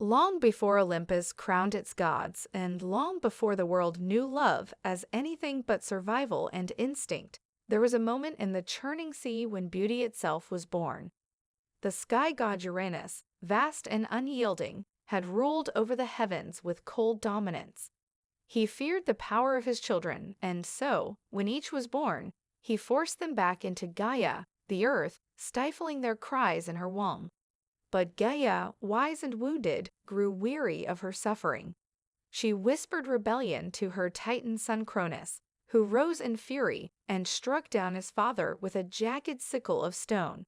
Long before Olympus crowned its gods, and long before the world knew love as anything but survival and instinct, there was a moment in the churning sea when beauty itself was born. The sky god Uranus, vast and unyielding, had ruled over the heavens with cold dominance. He feared the power of his children, and so, when each was born, he forced them back into Gaia, the earth, stifling their cries in her womb. But Gaia, wise and wounded, grew weary of her suffering. She whispered rebellion to her Titan son Cronus, who rose in fury and struck down his father with a jagged sickle of stone.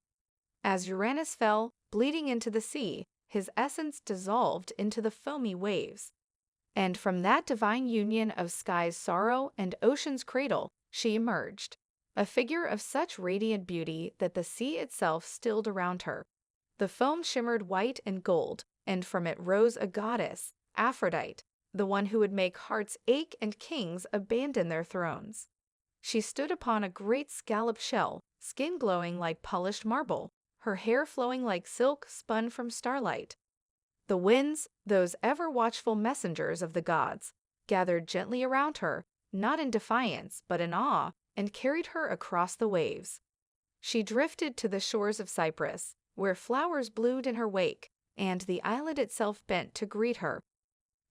As Uranus fell, bleeding into the sea, his essence dissolved into the foamy waves. And from that divine union of sky's sorrow and ocean's cradle, she emerged, a figure of such radiant beauty that the sea itself stilled around her. The foam shimmered white and gold, and from it rose a goddess, Aphrodite, the one who would make hearts ache and kings abandon their thrones. She stood upon a great scalloped shell, skin glowing like polished marble, her hair flowing like silk spun from starlight. The winds, those ever-watchful messengers of the gods, gathered gently around her, not in defiance but in awe, and carried her across the waves. She drifted to the shores of Cyprus, where flowers bloomed in her wake, and the island itself bent to greet her.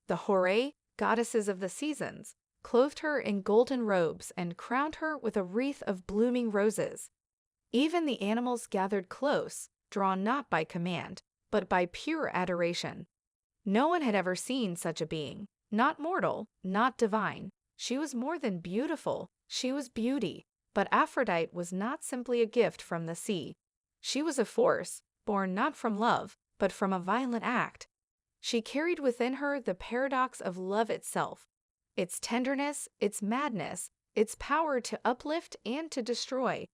The Horae, goddesses of the seasons, clothed her in golden robes and crowned her with a wreath of blooming roses. Even the animals gathered close, drawn not by command, but by pure adoration. No one had ever seen such a being, not mortal, not divine. She was more than beautiful, she was beauty. But Aphrodite was not simply a gift from the sea. She was a force, born not from love, but from a violent act. She carried within her the paradox of love itself, its tenderness, its madness, its power to uplift and to destroy.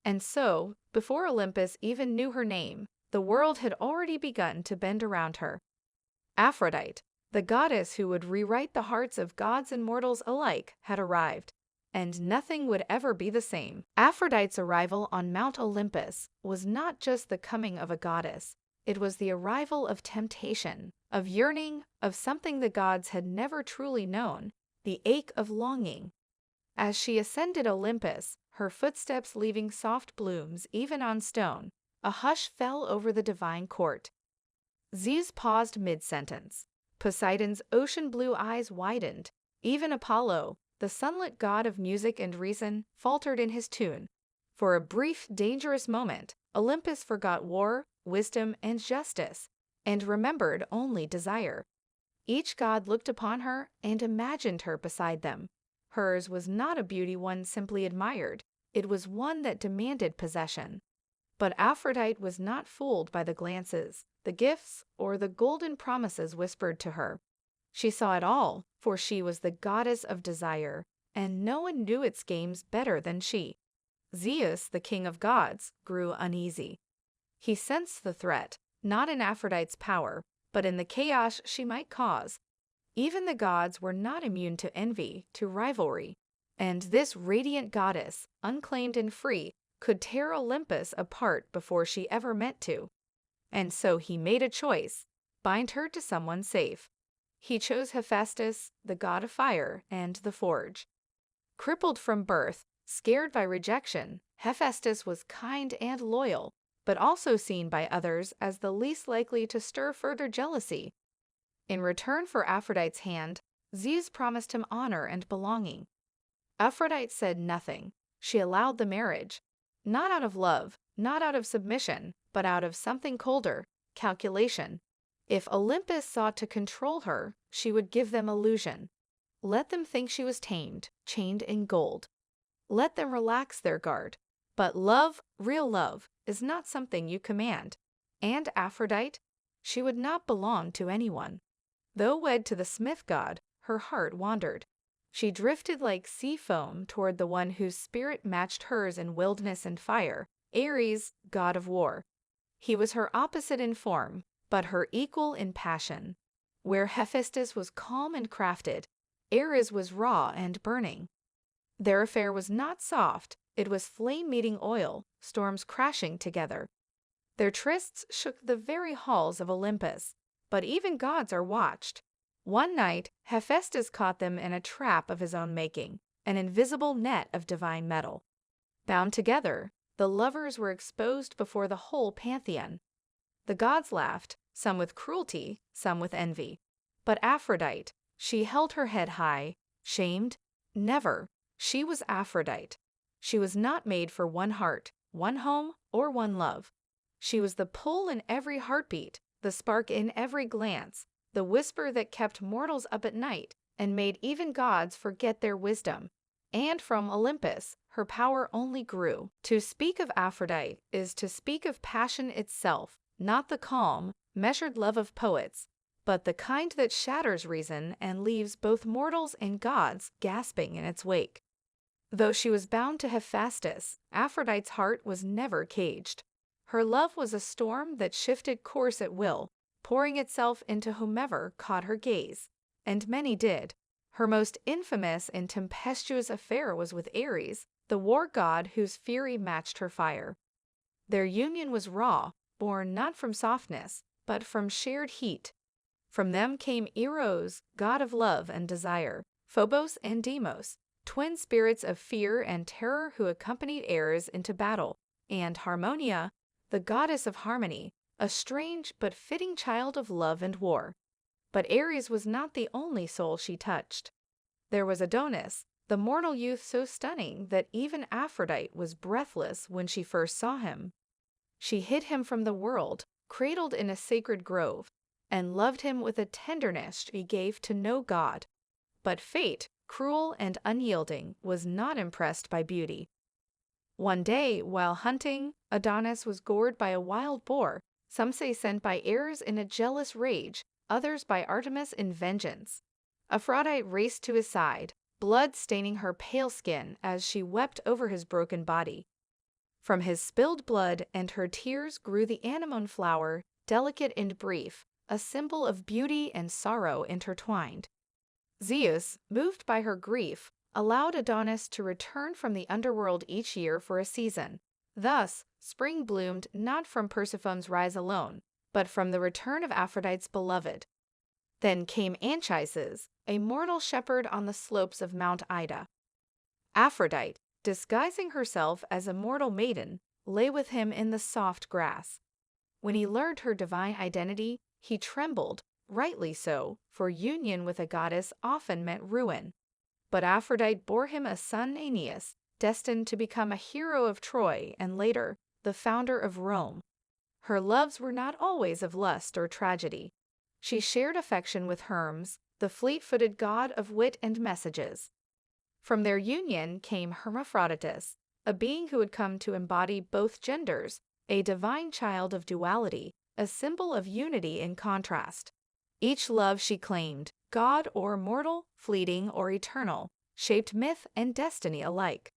And so, before Olympus even knew her name, the world had already begun to bend around her. Aphrodite, the goddess who would rewrite the hearts of gods and mortals alike, had arrived, and nothing would ever be the same. Aphrodite's arrival on Mount Olympus was not just the coming of a goddess. It was the arrival of temptation, of yearning, of something the gods had never truly known, the ache of longing. As she ascended Olympus, her footsteps leaving soft blooms even on stone, a hush fell over the divine court. Zeus paused mid-sentence. Poseidon's ocean-blue eyes widened. Even Apollo, the sunlit god of music and reason, faltered in his tune. For a brief, dangerous moment, Olympus forgot war, wisdom, and justice, and remembered only desire. Each god looked upon her and imagined her beside them. Hers was not a beauty one simply admired, it was one that demanded possession. But Aphrodite was not fooled by the glances, the gifts, or the golden promises whispered to her. She saw it all, for she was the goddess of desire, and no one knew its games better than she. Zeus, the king of gods, grew uneasy. He sensed the threat, not in Aphrodite's power, but in the chaos she might cause. Even the gods were not immune to envy, to rivalry, and this radiant goddess, unclaimed and free, could tear Olympus apart before she ever meant to. And so he made a choice, bind her to someone safe. He chose Hephaestus, the god of fire, and the forge. Crippled from birth, scared by rejection, Hephaestus was kind and loyal, but also seen by others as the least likely to stir further jealousy. In return for Aphrodite's hand, Zeus promised him honor and belonging. Aphrodite said nothing. She allowed the marriage, not out of love, not out of submission, but out of something colder, calculation. If Olympus sought to control her, she would give them illusion. Let them think she was tamed, chained in gold. Let them relax their guard. But love, real love, is not something you command. And Aphrodite, she would not belong to anyone. Though wed to the smith god, her heart wandered. She drifted like sea foam toward the one whose spirit matched hers in wildness and fire, Ares, god of war. He was her opposite in form, but her equal in passion. Where Hephaestus was calm and crafted, Ares was raw and burning. Their affair was not soft, it was flame meeting oil, storms crashing together. Their trysts shook the very halls of Olympus, but even gods are watched. One night, Hephaestus caught them in a trap of his own making, an invisible net of divine metal. Bound together, the lovers were exposed before the whole pantheon. The gods laughed, some with cruelty, some with envy. But Aphrodite, she held her head high, shamed? Never. She was Aphrodite. She was not made for one heart, one home, or one love. She was the pull in every heartbeat, the spark in every glance, the whisper that kept mortals up at night and made even gods forget their wisdom. And from Olympus, her power only grew. To speak of Aphrodite is to speak of passion itself, not the calm, measured love of poets, but the kind that shatters reason and leaves both mortals and gods gasping in its wake. Though she was bound to Hephaestus, Aphrodite's heart was never caged. Her love was a storm that shifted course at will, pouring itself into whomever caught her gaze. And many did. Her most infamous and tempestuous affair was with Ares, the war god whose fury matched her fire. Their union was raw, born not from softness, but from shared heat. From them came Eros, god of love and desire, Phobos and Deimos, twin spirits of fear and terror who accompanied Ares into battle, and Harmonia, the goddess of harmony, a strange but fitting child of love and war. But Ares was not the only soul she touched. There was Adonis, the mortal youth so stunning that even Aphrodite was breathless when she first saw him. She hid him from the world, cradled in a sacred grove, and loved him with a tenderness she gave to no god. But fate, cruel and unyielding, was not impressed by beauty. One day, while hunting, Adonis was gored by a wild boar, some say sent by Ares in a jealous rage, others by Artemis in vengeance. Aphrodite raced to his side, blood staining her pale skin as she wept over his broken body. From his spilled blood and her tears grew the anemone flower, delicate and brief, a symbol of beauty and sorrow intertwined. Zeus, moved by her grief, allowed Adonis to return from the underworld each year for a season. Thus, spring bloomed not from Persephone's rise alone, but from the return of Aphrodite's beloved. Then came Anchises, a mortal shepherd on the slopes of Mount Ida. Aphrodite, disguising herself as a mortal maiden, lay with him in the soft grass. When he learned her divine identity, he trembled, rightly so, for union with a goddess often meant ruin. But Aphrodite bore him a son Aeneas, destined to become a hero of Troy and later, the founder of Rome. Her loves were not always of lust or tragedy. She shared affection with Hermes, the fleet-footed god of wit and messages. From their union came Hermaphroditus, a being who had come to embody both genders, a divine child of duality, a symbol of unity in contrast. Each love she claimed, god or mortal, fleeting or eternal, shaped myth and destiny alike.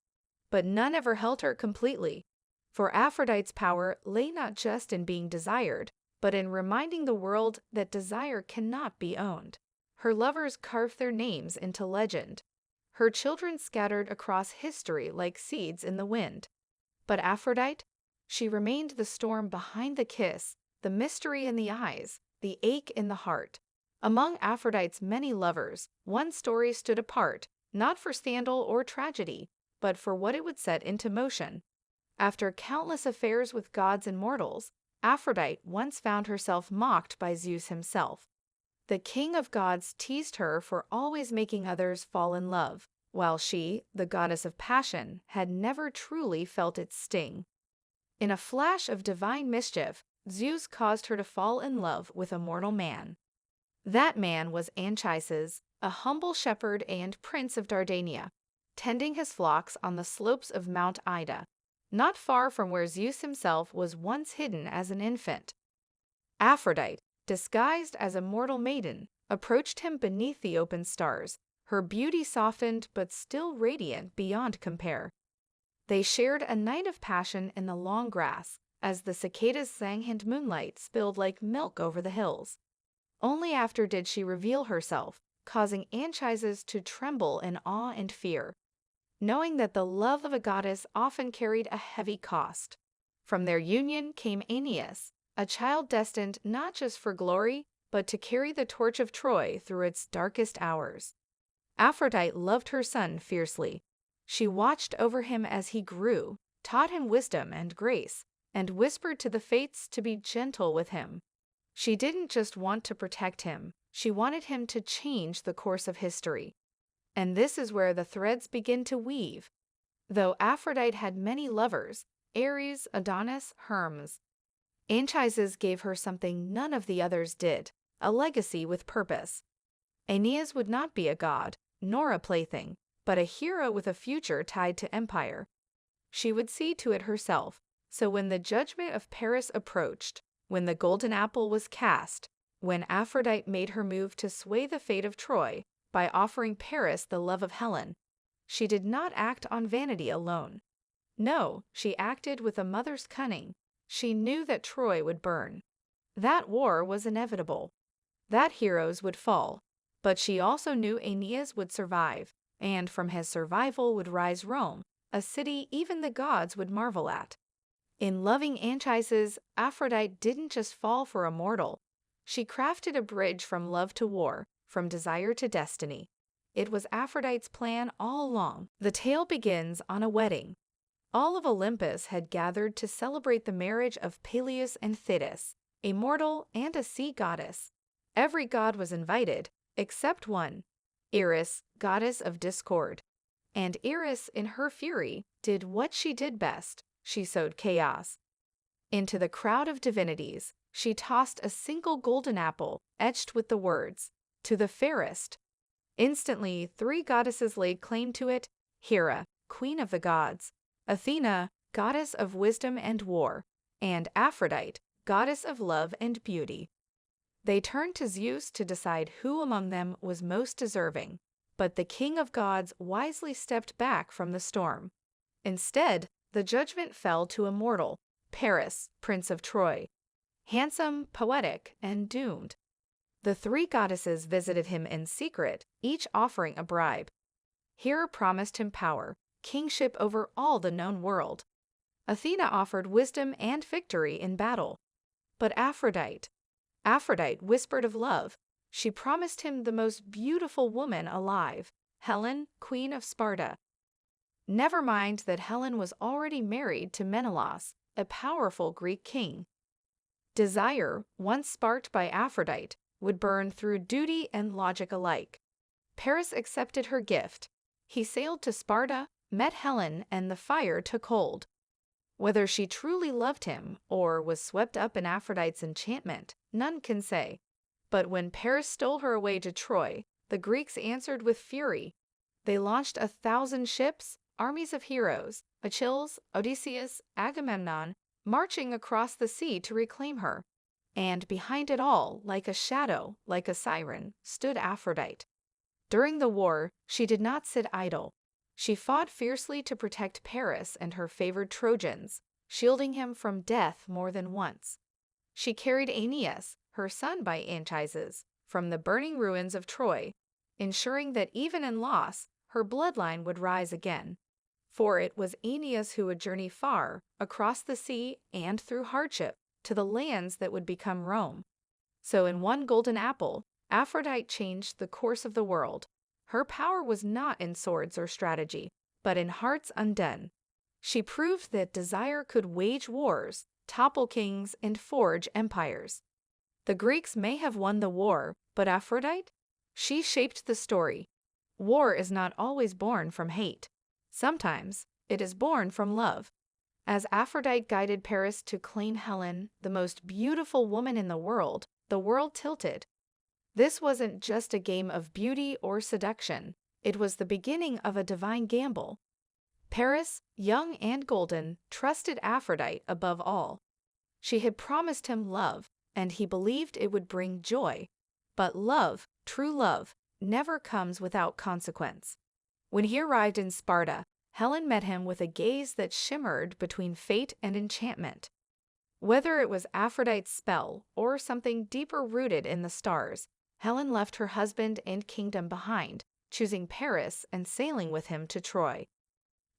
But none ever held her completely. For Aphrodite's power lay not just in being desired, but in reminding the world that desire cannot be owned. Her lovers carved their names into legend. Her children scattered across history like seeds in the wind. But Aphrodite? She remained the storm behind the kiss, the mystery in the eyes, the ache in the heart. Among Aphrodite's many lovers, one story stood apart, not for scandal or tragedy, but for what it would set into motion. After countless affairs with gods and mortals, Aphrodite once found herself mocked by Zeus himself. The king of gods teased her for always making others fall in love, while she, the goddess of passion, had never truly felt its sting. In a flash of divine mischief, Zeus caused her to fall in love with a mortal man. That man was Anchises, a humble shepherd and prince of Dardania, tending his flocks on the slopes of Mount Ida, not far from where Zeus himself was once hidden as an infant. Aphrodite, disguised as a mortal maiden, approached him beneath the open stars, her beauty softened but still radiant beyond compare. They shared a night of passion in the long grass, as the cicadas sang and moonlight spilled like milk over the hills. Only after did she reveal herself, causing Anchises to tremble in awe and fear, knowing that the love of a goddess often carried a heavy cost. From their union came Aeneas, a child destined not just for glory, but to carry the torch of Troy through its darkest hours. Aphrodite loved her son fiercely. She watched over him as he grew, taught him wisdom and grace, and whispered to the fates to be gentle with him. She didn't just want to protect him, she wanted him to change the course of history. And this is where the threads begin to weave. Though Aphrodite had many lovers, Ares, Adonis, Hermes, Anchises gave her something none of the others did, a legacy with purpose. Aeneas would not be a god, nor a plaything, but a hero with a future tied to empire. She would see to it herself, so when the judgment of Paris approached, when the golden apple was cast, when Aphrodite made her move to sway the fate of Troy by offering Paris the love of Helen, she did not act on vanity alone. No, she acted with a mother's cunning. She knew that Troy would burn. That war was inevitable. That heroes would fall. But she also knew Aeneas would survive, and from his survival would rise Rome, a city even the gods would marvel at. In loving Anchises, Aphrodite didn't just fall for a mortal. She crafted a bridge from love to war, from desire to destiny. It was Aphrodite's plan all along. The tale begins on a wedding. All of Olympus had gathered to celebrate the marriage of Peleus and Thetis, a mortal and a sea goddess. Every god was invited, except one, Eris, goddess of discord. And Eris, in her fury, did what she did best. She sowed chaos. Into the crowd of divinities, she tossed a single golden apple, etched with the words, "To the fairest." Instantly, 3 goddesses laid claim to it: Hera, queen of the gods; Athena, goddess of wisdom and war; and Aphrodite, goddess of love and beauty. They turned to Zeus to decide who among them was most deserving, but the king of gods wisely stepped back from the storm. Instead, the judgment fell to a mortal, Paris, prince of Troy. Handsome, poetic, and doomed. The 3 goddesses visited him in secret, each offering a bribe. Hera promised him power, kingship over all the known world. Athena offered wisdom and victory in battle. But Aphrodite whispered of love. She promised him the most beautiful woman alive, Helen, queen of Sparta. Never mind that Helen was already married to Menelaus, a powerful Greek king. Desire, once sparked by Aphrodite, would burn through duty and logic alike. Paris accepted her gift. He sailed to Sparta, met Helen, and the fire took hold. Whether she truly loved him or was swept up in Aphrodite's enchantment, none can say. But when Paris stole her away to Troy, the Greeks answered with fury. They launched 1,000 ships, armies of heroes, Achilles, Odysseus, Agamemnon, marching across the sea to reclaim her. And behind it all, like a shadow, like a siren, stood Aphrodite. During the war, she did not sit idle. She fought fiercely to protect Paris and her favored Trojans, shielding him from death more than once. She carried Aeneas, her son by Anchises, from the burning ruins of Troy, ensuring that even in loss, her bloodline would rise again. For it was Aeneas who would journey far, across the sea and through hardship, to the lands that would become Rome. So in one golden apple, Aphrodite changed the course of the world. Her power was not in swords or strategy, but in hearts undone. She proved that desire could wage wars, topple kings, and forge empires. The Greeks may have won the war, but Aphrodite? She shaped the story. War is not always born from hate. Sometimes it is born from love. As Aphrodite guided Paris to claim Helen, the most beautiful woman in the world tilted. This wasn't just a game of beauty or seduction. It was the beginning of a divine gamble. Paris, young and golden, trusted Aphrodite above all. She had promised him love, and he believed it would bring joy. But love, true love, never comes without consequence. When he arrived in Sparta, Helen met him with a gaze that shimmered between fate and enchantment. Whether it was Aphrodite's spell or something deeper rooted in the stars, Helen left her husband and kingdom behind, choosing Paris and sailing with him to Troy.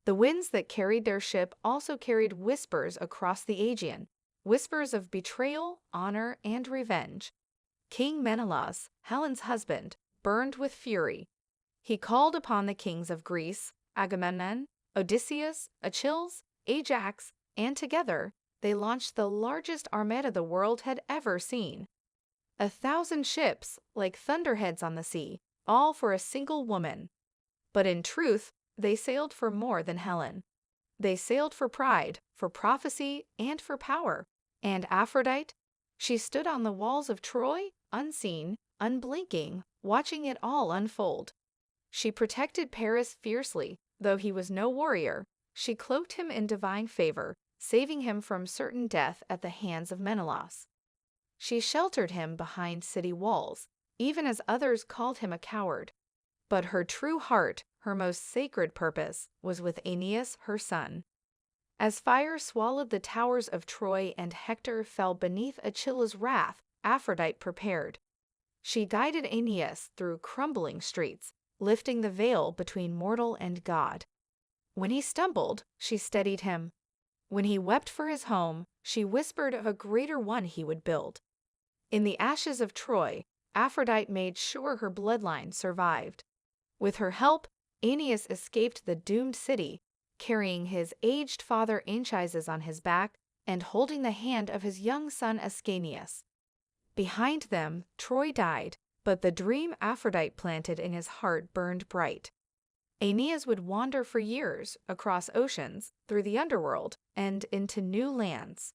The winds that carried their ship also carried whispers across the Aegean, whispers of betrayal, honor, and revenge. King Menelaus, Helen's husband, burned with fury. He called upon the kings of Greece, Agamemnon, Odysseus, Achilles, Ajax, and together they launched the largest armada the world had ever seen. 1,000 ships, like thunderheads on the sea, all for a single woman. But in truth, they sailed for more than Helen. They sailed for pride, for prophecy, and for power. And Aphrodite? She stood on the walls of Troy, unseen, unblinking, watching it all unfold. She protected Paris fiercely, though he was no warrior. She cloaked him in divine favor, saving him from certain death at the hands of Menelaus. She sheltered him behind city walls, even as others called him a coward. But her true heart, her most sacred purpose, was with Aeneas, her son. As fire swallowed the towers of Troy and Hector fell beneath Achilles' wrath, Aphrodite prepared. She guided Aeneas through crumbling streets, lifting the veil between mortal and God. When he stumbled, she steadied him. When he wept for his home, she whispered of a greater one he would build. In the ashes of Troy, Aphrodite made sure her bloodline survived. With her help, Aeneas escaped the doomed city, carrying his aged father Anchises on his back and holding the hand of his young son Ascanius. Behind them, Troy died, but the dream Aphrodite planted in his heart burned bright. Aeneas would wander for years across oceans, through the underworld, and into new lands.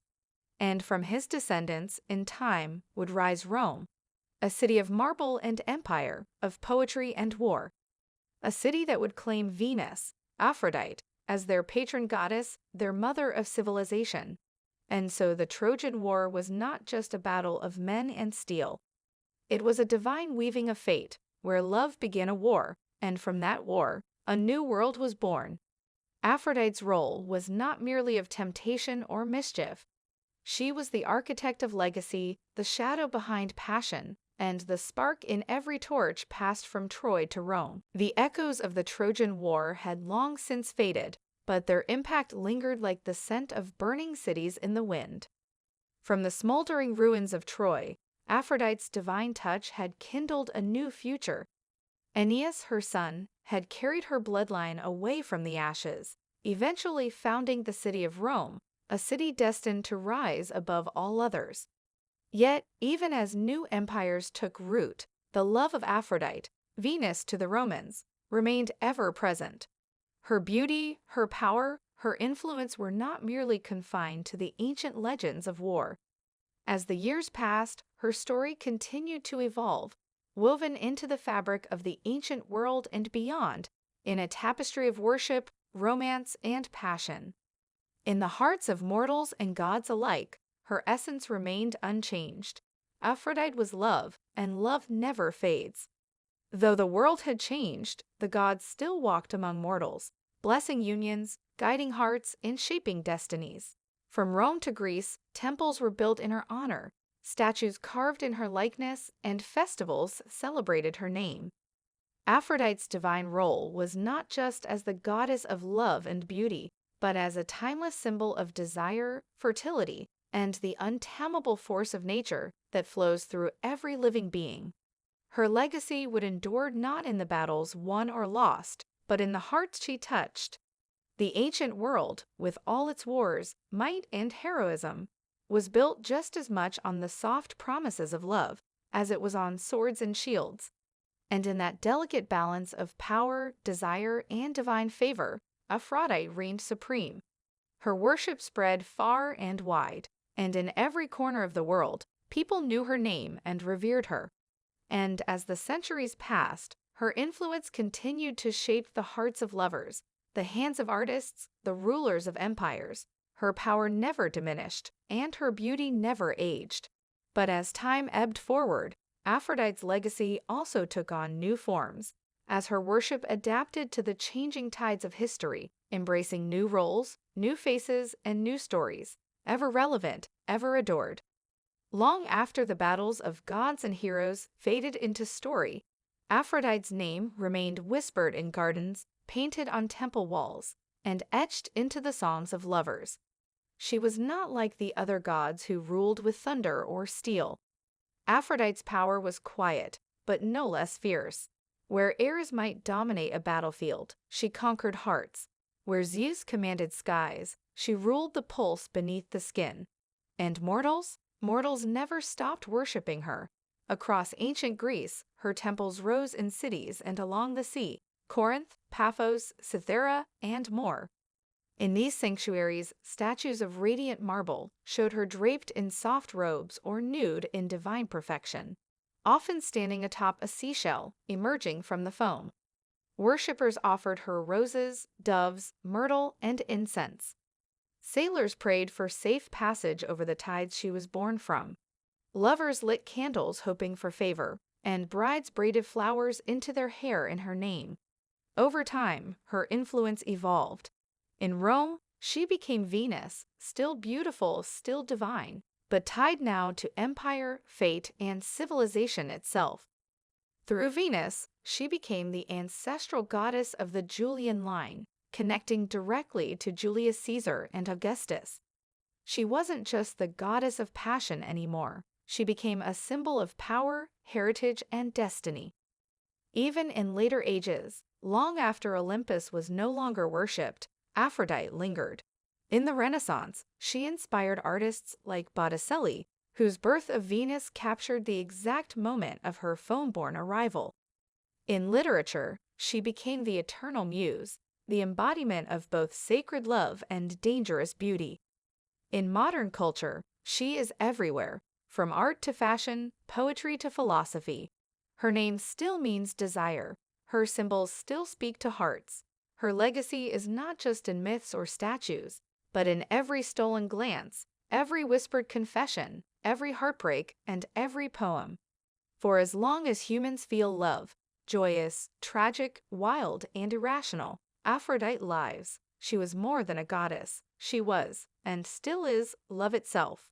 And from his descendants, in time, would rise Rome, a city of marble and empire, of poetry and war. A city that would claim Venus, Aphrodite, as their patron goddess, their mother of civilization. And so the Trojan War was not just a battle of men and steel. It was a divine weaving of fate, where love began a war, and from that war, a new world was born. Aphrodite's role was not merely of temptation or mischief. She was the architect of legacy, the shadow behind passion, and the spark in every torch passed from Troy to Rome. The echoes of the Trojan War had long since faded, but their impact lingered like the scent of burning cities in the wind. From the smoldering ruins of Troy, Aphrodite's divine touch had kindled a new future. Aeneas, her son, had carried her bloodline away from the ashes, eventually founding the city of Rome, a city destined to rise above all others. Yet, even as new empires took root, the love of Aphrodite, Venus to the Romans, remained ever present. Her beauty, her power, her influence were not merely confined to the ancient legends of war. As the years passed, her story continued to evolve, woven into the fabric of the ancient world and beyond, in a tapestry of worship, romance, and passion. In the hearts of mortals and gods alike, her essence remained unchanged. Aphrodite was love, and love never fades. Though the world had changed, the gods still walked among mortals, blessing unions, guiding hearts, and shaping destinies. From Rome to Greece, temples were built in her honor, statues carved in her likeness, and festivals celebrated her name. Aphrodite's divine role was not just as the goddess of love and beauty, but as a timeless symbol of desire, fertility, and the untamable force of nature that flows through every living being. Her legacy would endure not in the battles won or lost, but in the hearts she touched. The ancient world, with all its wars, might, and heroism, was built just as much on the soft promises of love as it was on swords and shields. And in that delicate balance of power, desire, and divine favor, Aphrodite reigned supreme. Her worship spread far and wide, and in every corner of the world, people knew her name and revered her. And as the centuries passed, her influence continued to shape the hearts of lovers, the hands of artists, the rulers of empires. Her power never diminished, and her beauty never aged. But as time ebbed forward, Aphrodite's legacy also took on new forms, as her worship adapted to the changing tides of history, embracing new roles, new faces, and new stories, ever relevant, ever adored. Long after the battles of gods and heroes faded into story, Aphrodite's name remained whispered in gardens, painted on temple walls, and etched into the songs of lovers. She was not like the other gods who ruled with thunder or steel. Aphrodite's power was quiet, but no less fierce. Where airs might dominate a battlefield, she conquered hearts. Where Zeus commanded skies, she ruled the pulse beneath the skin. And mortals? Mortals never stopped worshipping her. Across ancient Greece, her temples rose in cities and along the sea, Corinth, Paphos, Cythera, and more. In these sanctuaries, statues of radiant marble showed her draped in soft robes or nude in divine perfection, often standing atop a seashell emerging from the foam. Worshippers offered her roses, doves, myrtle, and incense. Sailors prayed for safe passage over the tides she was born from. Lovers lit candles hoping for favor, and brides braided flowers into their hair in her name. Over time, her influence evolved. In Rome, she became Venus, still beautiful, still divine, but tied now to empire, fate, and civilization itself. Through Venus, she became the ancestral goddess of the Julian line, connecting directly to Julius Caesar and Augustus. She wasn't just the goddess of passion anymore. She became a symbol of power, heritage, and destiny. Even in later ages, long after Olympus was no longer worshipped, Aphrodite lingered. In the Renaissance, she inspired artists like Botticelli, whose Birth of Venus captured the exact moment of her foam-born arrival. In literature, she became the eternal muse, the embodiment of both sacred love and dangerous beauty. In modern culture, she is everywhere, from art to fashion, poetry to philosophy. Her name still means desire. Her symbols still speak to hearts. Her legacy is not just in myths or statues, but in every stolen glance, every whispered confession, every heartbreak, and every poem. For as long as humans feel love, joyous, tragic, wild, and irrational, Aphrodite lives. She was more than a goddess. She was, and still is, love itself.